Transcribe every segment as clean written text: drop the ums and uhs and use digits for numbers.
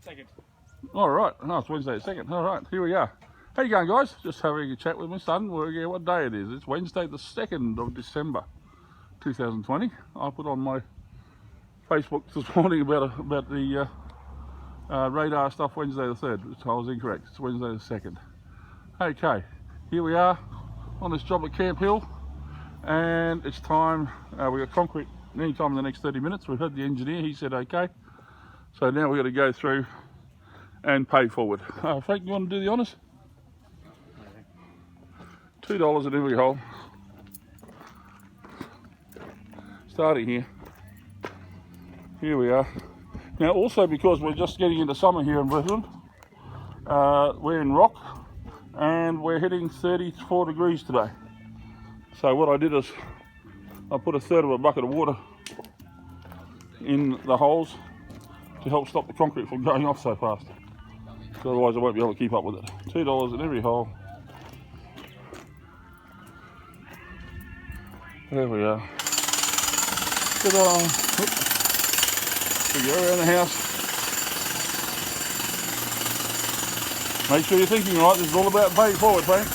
2nd. All right. No, it's Wednesday the 2nd. All right, here we are. How you going, guys? Just having a chat with my son. Working out what day it is. It's Wednesday the 2nd of December, 2020. I put on my Facebook this morning about the radar stuff Wednesday the 3rd, which I was incorrect. It's Wednesday the 2nd. Okay, here we are on this job at Camp Hill, and it's time. We got concrete any time in the next 30 minutes. We've had the engineer, he said okay. So now we've got to go through and pay forward. Frank, you want to do the honours? $2 at every hole. Starting here. Here we are. Now also, because we're just getting into summer here in Brisbane, we're in rock and we're hitting 34 degrees today. So what I did is I put a third of a bucket of water in the holes to help stop the concrete from going off so fast. So otherwise I won't be able to keep up with it. $2 in every hole. There we are. Good on. We go around the house. Make sure you're thinking right. This is all about paying forward, Frank.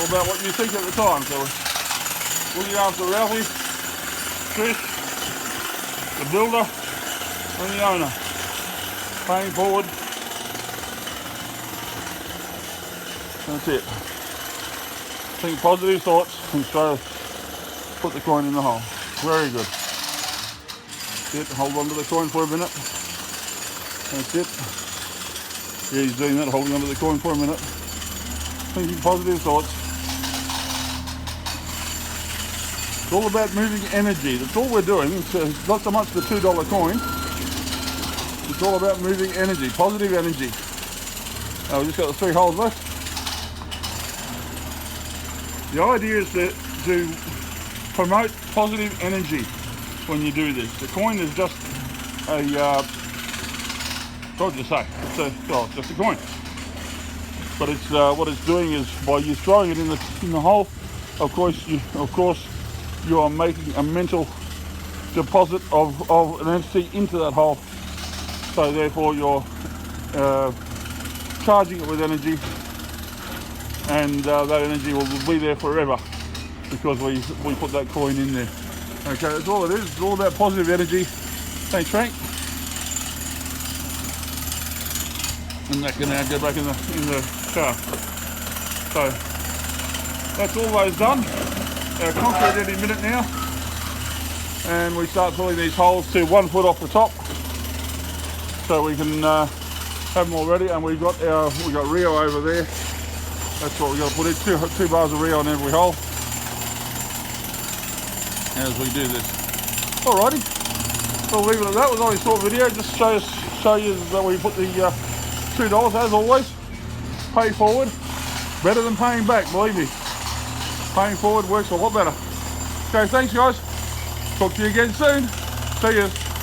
All about what you think at the time. So we're looking after Ralphie, Trish, the builder, and the owner. Paying forward. That's it. Think positive thoughts and put the coin in the hole. Very good. That's it. Hold on to the coin for a minute. That's it. Yeah, he's doing that, holding on to the coin for a minute. Thinking positive thoughts. It's all about moving energy. That's all we're doing. It's not so much the $2 coin. It's all about moving energy, positive energy. We've just got the 3 holes left. The idea is to promote positive energy when you do this. The coin is just a, what would you say? It's just a coin. But it's what it's doing is by you throwing it in the hole. Of course, you are making a mental deposit of an energy into that hole. So therefore, you're charging it with energy. And that energy will be there forever because we put that coin in there. Okay, that's all it is. It's all about positive energy. Thanks, Frank. And that can now go back in the car. So that's all those done. Our concrete any minute now, and we start filling these holes to 1 foot off the top, so we can have them all ready. And we got Rio over there. That's what we've got to put in, two bars of Rio on every hole as we do this. Alrighty, we'll leave it at that. It was only a short video, just show you that we put the $2, as always. Pay forward, better than paying back, believe me. Paying forward works a lot better. Okay, thanks guys. Talk to you again soon. See you.